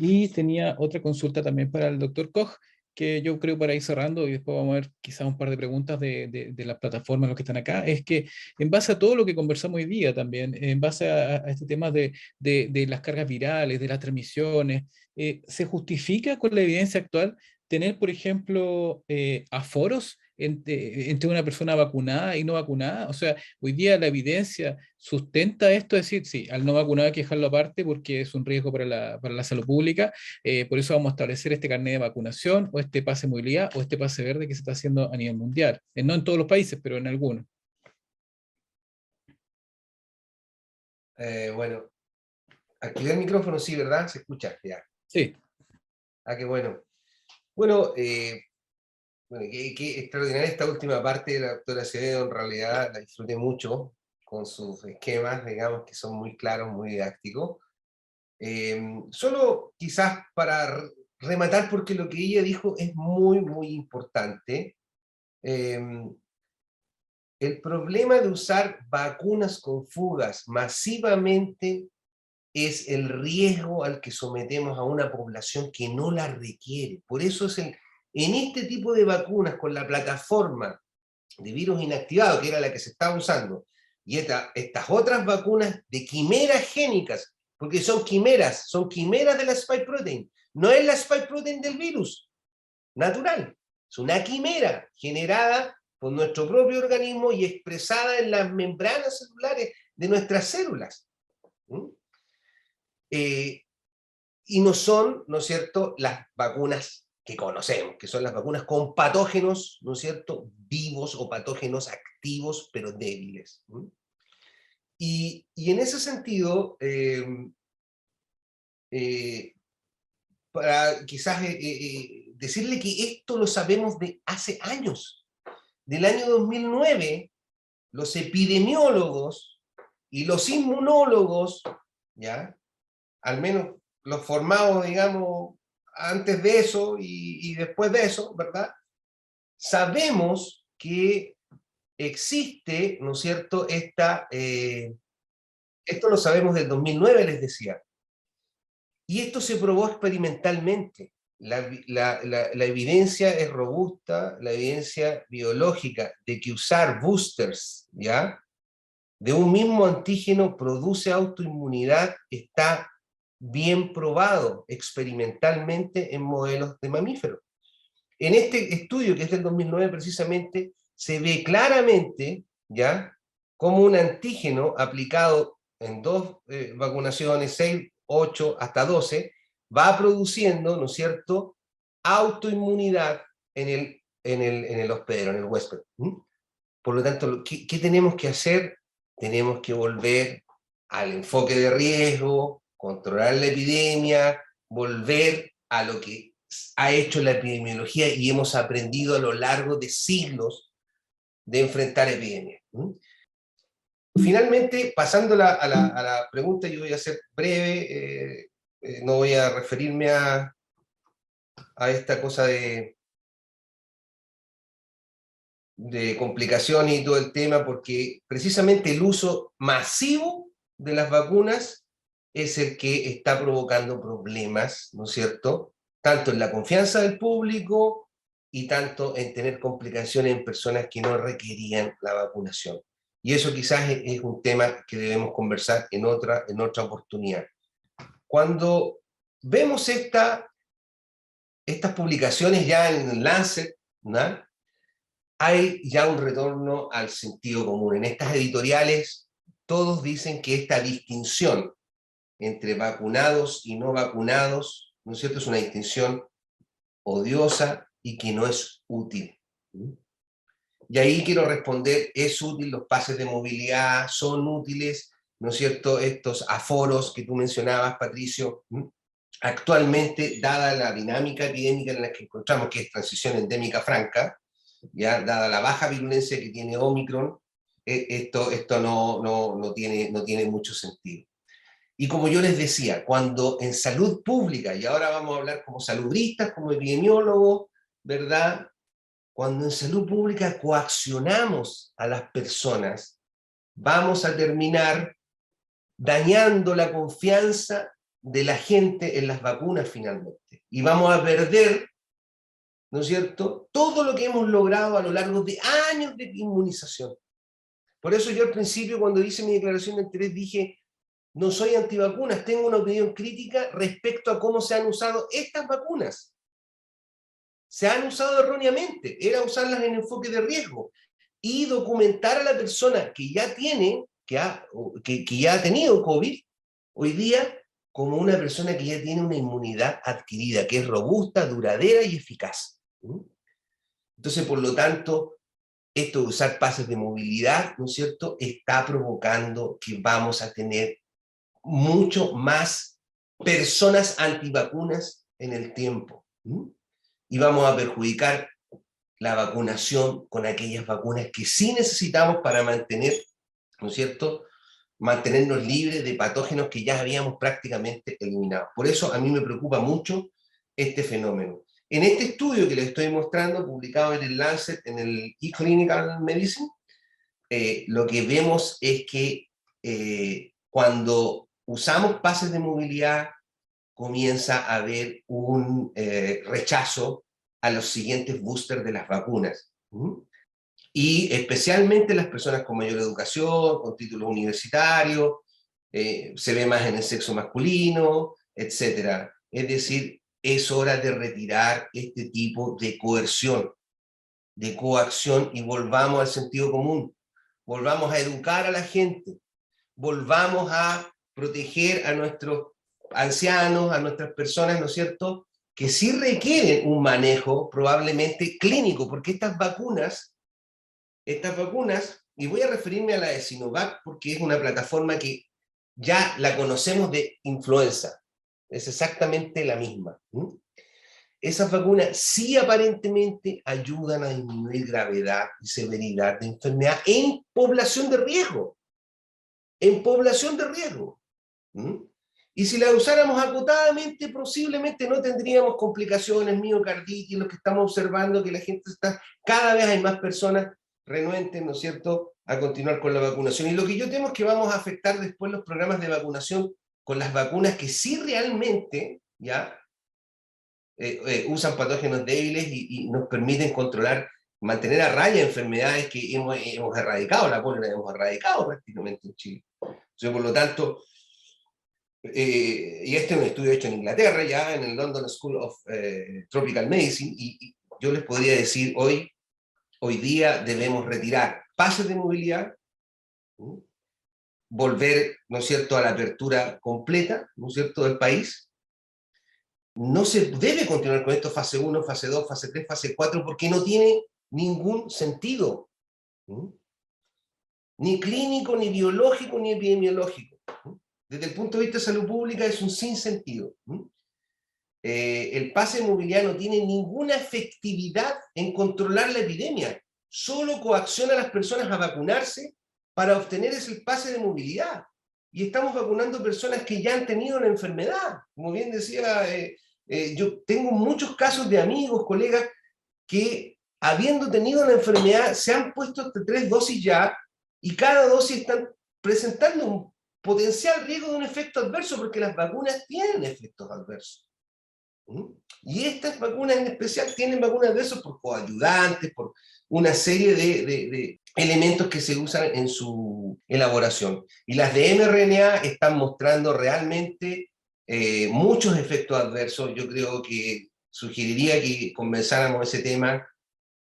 Y tenía otra consulta también para el doctor Koch, que yo creo para ir cerrando, y después vamos a ver quizás un par de preguntas de las plataformas, los que están acá, es que en base a todo lo que conversamos hoy día también, en base a este tema de las cargas virales, de las transmisiones, ¿se justifica con la evidencia actual tener, por ejemplo, aforos entre una persona vacunada y no vacunada? O sea, hoy día la evidencia sustenta esto, es decir, sí, al no vacunado hay que dejarlo aparte porque es un riesgo para la salud pública, por eso vamos a establecer este carnet de vacunación o este pase de movilidad o este pase verde que se está haciendo a nivel mundial. No en todos los países, pero en algunos. Bueno, activé el micrófono, sí, ¿verdad? Se escucha, ya. Sí. Ah, qué bueno. Bueno, bueno, qué extraordinaria esta última parte de la doctora Acevedo, en realidad la disfruté mucho con sus esquemas, digamos, que son muy claros, muy didácticos. Solo quizás para rematar, porque lo que ella dijo es muy, muy importante. El problema de usar vacunas con fugas masivamente es el riesgo al que sometemos a una población que no la requiere. Por eso en este tipo de vacunas, con la plataforma de virus inactivado, que era la que se estaba usando, y estas otras vacunas de quimeras génicas, porque son quimeras de la spike protein, no es la spike protein del virus natural, es una quimera generada por nuestro propio organismo y expresada en las membranas celulares de nuestras células. ¿Mm? Y no son, ¿no es cierto?, las vacunas que conocemos, que son las vacunas con patógenos, ¿no es cierto?, vivos o patógenos activos, pero débiles. Y en ese sentido, eh, para quizás decirle que esto lo sabemos de hace años. Del año 2009, los epidemiólogos y los inmunólogos, ¿ya?, al menos los formados, digamos, antes de eso y después de eso, ¿verdad? Sabemos que existe, ¿no es cierto?, esto lo sabemos del 2009, les decía, y esto se probó experimentalmente. La evidencia es robusta, la evidencia biológica de que usar boosters, ¿ya?, de un mismo antígeno produce autoinmunidad está bien probado experimentalmente en modelos de mamíferos. En este estudio, que es del 2009 precisamente, se ve claramente, ¿ya?, como un antígeno aplicado en dos vacunaciones, 6, 8, hasta 12, va produciendo, ¿no es cierto?, autoinmunidad en el hospedero, en el huésped. Por lo tanto, ¿qué tenemos que hacer? Tenemos que volver al enfoque de riesgo, controlar la epidemia, volver a lo que ha hecho la epidemiología y hemos aprendido a lo largo de siglos de enfrentar epidemias. Finalmente, pasando a la pregunta, yo voy a ser breve, no voy a referirme a esta cosa de complicaciones y todo el tema, porque precisamente el uso masivo de las vacunas es el que está provocando problemas, ¿no es cierto?, tanto en la confianza del público y tanto en tener complicaciones en personas que no requerían la vacunación. Y eso quizás es un tema que debemos conversar en otra oportunidad. Cuando vemos estas publicaciones ya en Lancet, ¿no?, hay ya un retorno al sentido común. En estas editoriales todos dicen que esta distinción entre vacunados y no vacunados, ¿no es cierto?, es una distinción odiosa y que no es útil. Y ahí quiero responder, ¿es útil los pases de movilidad? ¿Son útiles, no es cierto, estos aforos que tú mencionabas, Patricio? Actualmente, dada la dinámica epidémica en la que encontramos, que es transición endémica franca, ya dada la baja virulencia que tiene Omicron, esto no tiene mucho sentido. Y como yo les decía, cuando en salud pública, y ahora vamos a hablar como saludistas, como epidemiólogos, ¿verdad?, cuando en salud pública coaccionamos a las personas, vamos a terminar dañando la confianza de la gente en las vacunas finalmente. Y vamos a perder, ¿no es cierto?, todo lo que hemos logrado a lo largo de años de inmunización. Por eso yo al principio, cuando hice mi declaración de interés, dije, no soy antivacunas, tengo una opinión crítica respecto a cómo se han usado estas vacunas. Se han usado erróneamente, era usarlas en enfoque de riesgo y documentar a la persona que ya tiene, que ya ha tenido COVID, hoy día como una persona que ya tiene una inmunidad adquirida, que es robusta, duradera y eficaz. Entonces, por lo tanto, esto de usar pases de movilidad, ¿no es cierto?, está provocando que vamos a tener mucho más personas antivacunas en el tiempo. Y vamos a perjudicar la vacunación con aquellas vacunas que sí necesitamos para mantener, ¿no es cierto?, mantenernos libres de patógenos que ya habíamos prácticamente eliminado. Por eso a mí me preocupa mucho este fenómeno. En este estudio que les estoy mostrando, publicado en el Lancet, en el eClinical Medicine, lo que vemos es que cuando usamos pases de movilidad, comienza a haber un rechazo a los siguientes boosters de las vacunas. Y especialmente las personas con mayor educación, con títulos universitarios, se ve más en el sexo masculino, etc. Es decir, es hora de retirar este tipo de coerción, de coacción, y volvamos al sentido común, volvamos a educar a la gente, volvamos a proteger a nuestros ancianos, a nuestras personas, ¿no es cierto?, que sí requieren un manejo probablemente clínico, porque estas vacunas, y voy a referirme a la de Sinovac porque es una plataforma que ya la conocemos de influenza, es exactamente la misma. Esas vacunas sí aparentemente ayudan a disminuir gravedad y severidad de enfermedad en población de riesgo. En población de riesgo. Y si la usáramos acotadamente, posiblemente no tendríamos complicaciones, miocarditis, lo que estamos observando, que la gente está, cada vez hay más personas renuentes, ¿no es cierto?, a continuar con la vacunación. Y lo que yo temo es que vamos a afectar después los programas de vacunación con las vacunas que sí realmente, ¿ya?, usan patógenos débiles y nos permiten controlar, mantener a raya enfermedades que hemos erradicado, la polio la hemos erradicado prácticamente en Chile. Entonces, por lo tanto, y este es un estudio hecho en Inglaterra, ya en el London School of Tropical Medicine, y yo les podría decir, hoy día debemos retirar pases de movilidad, volver, ¿no es cierto?, a la apertura completa, ¿no es cierto?, del país. No se debe continuar con esto fase 1, fase 2, fase 3, fase 4, porque no tiene ningún sentido. Ni clínico, ni biológico, ni epidemiológico. Desde el punto de vista de salud pública es un sinsentido. El pase de movilidad no tiene ninguna efectividad en controlar la epidemia. Solo coacciona a las personas a vacunarse para obtener ese pase de movilidad. Y estamos vacunando personas que ya han tenido la enfermedad. Como bien decía, yo tengo muchos casos de amigos, colegas, que habiendo tenido la enfermedad se han puesto hasta 3 dosis ya, y cada dosis están presentando un potencial riesgo de un efecto adverso, porque las vacunas tienen efectos adversos. Y estas vacunas en especial tienen vacunas adversas por coayudantes, por una serie de elementos que se usan en su elaboración. Y las de mRNA están mostrando realmente muchos efectos adversos. Yo creo que sugeriría que conversáramos ese tema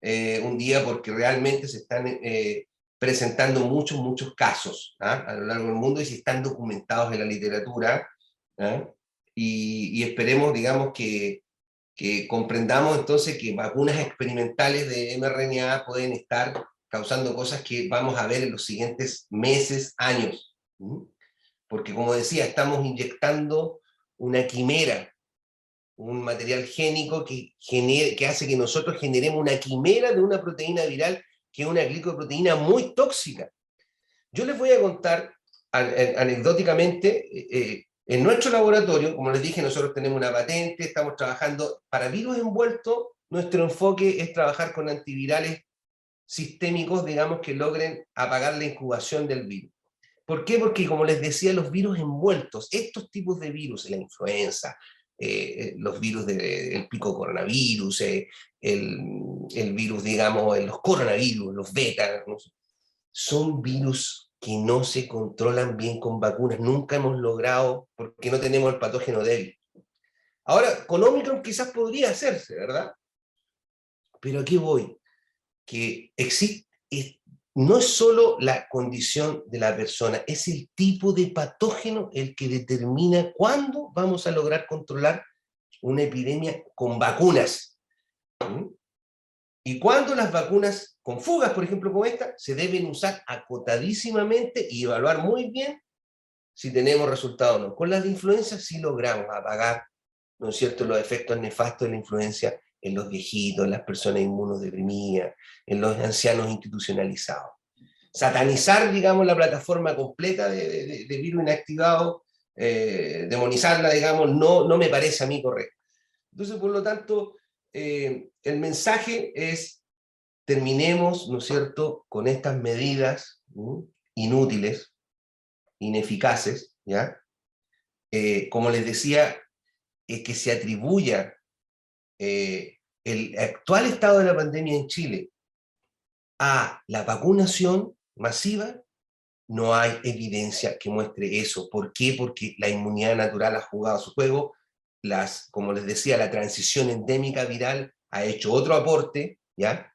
un día, porque realmente se están presentando muchos casos a lo largo del mundo, y se están documentados en la literatura. Y esperemos, digamos, que comprendamos entonces que vacunas experimentales de mRNA pueden estar causando cosas que vamos a ver en los siguientes meses, años. Porque, como decía, estamos inyectando una quimera, un material génico que hace que nosotros generemos una quimera de una proteína viral, que es una glicoproteína muy tóxica. Yo les voy a contar anecdóticamente, en nuestro laboratorio, como les dije, nosotros tenemos una patente, estamos trabajando para virus envueltos. Nuestro enfoque es trabajar con antivirales sistémicos, digamos, que logren apagar la incubación del virus. ¿Por qué? Porque, como les decía, los virus envueltos, estos tipos de virus, la influenza, los virus del pico coronavirus, el virus, digamos, los coronavirus, los beta, ¿no? Son virus que no se controlan bien con vacunas. Nunca hemos logrado, porque no tenemos el patógeno débil. Ahora, con Omicron quizás podría hacerse, ¿verdad? Pero aquí voy, que existe, no es solo la condición de la persona, es el tipo de patógeno el que determina cuándo vamos a lograr controlar una epidemia con vacunas. ¿Mm? Y cuando las vacunas con fugas, por ejemplo, como esta, se deben usar acotadísimamente y evaluar muy bien si tenemos resultados o no. Con las de influenza sí logramos apagar, ¿no es cierto?, los efectos nefastos de la influencia en los viejitos, en las personas inmunodeprimidas, en los ancianos institucionalizados. Satanizar, digamos, la plataforma completa de virus inactivado, demonizarla, digamos, no me parece a mí correcto. Entonces, por lo tanto, el mensaje es: terminemos, ¿no es cierto?, con estas medidas inútiles, ineficaces, ¿ya? Como les decía, que se atribuya el actual estado de la pandemia en Chile a la vacunación masiva, no hay evidencia que muestre eso. ¿Por qué? Porque la inmunidad natural ha jugado su juego, como les decía, la transición endémica viral ha hecho otro aporte, ¿ya?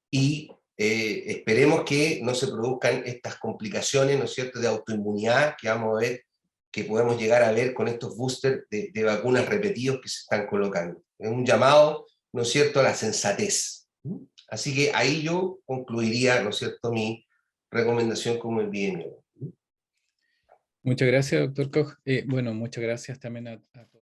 Y esperemos que no se produzcan estas complicaciones, ¿no es cierto?, de autoinmunidad que vamos a ver, que podemos llegar a ver con estos boosters de vacunas repetidos que se están colocando. Es un llamado, ¿no es cierto?, a la sensatez. Así que ahí yo concluiría, ¿no es cierto?, mi recomendación como epidemiólogo. Muchas gracias, doctor Koch. Bueno, muchas gracias también a todos.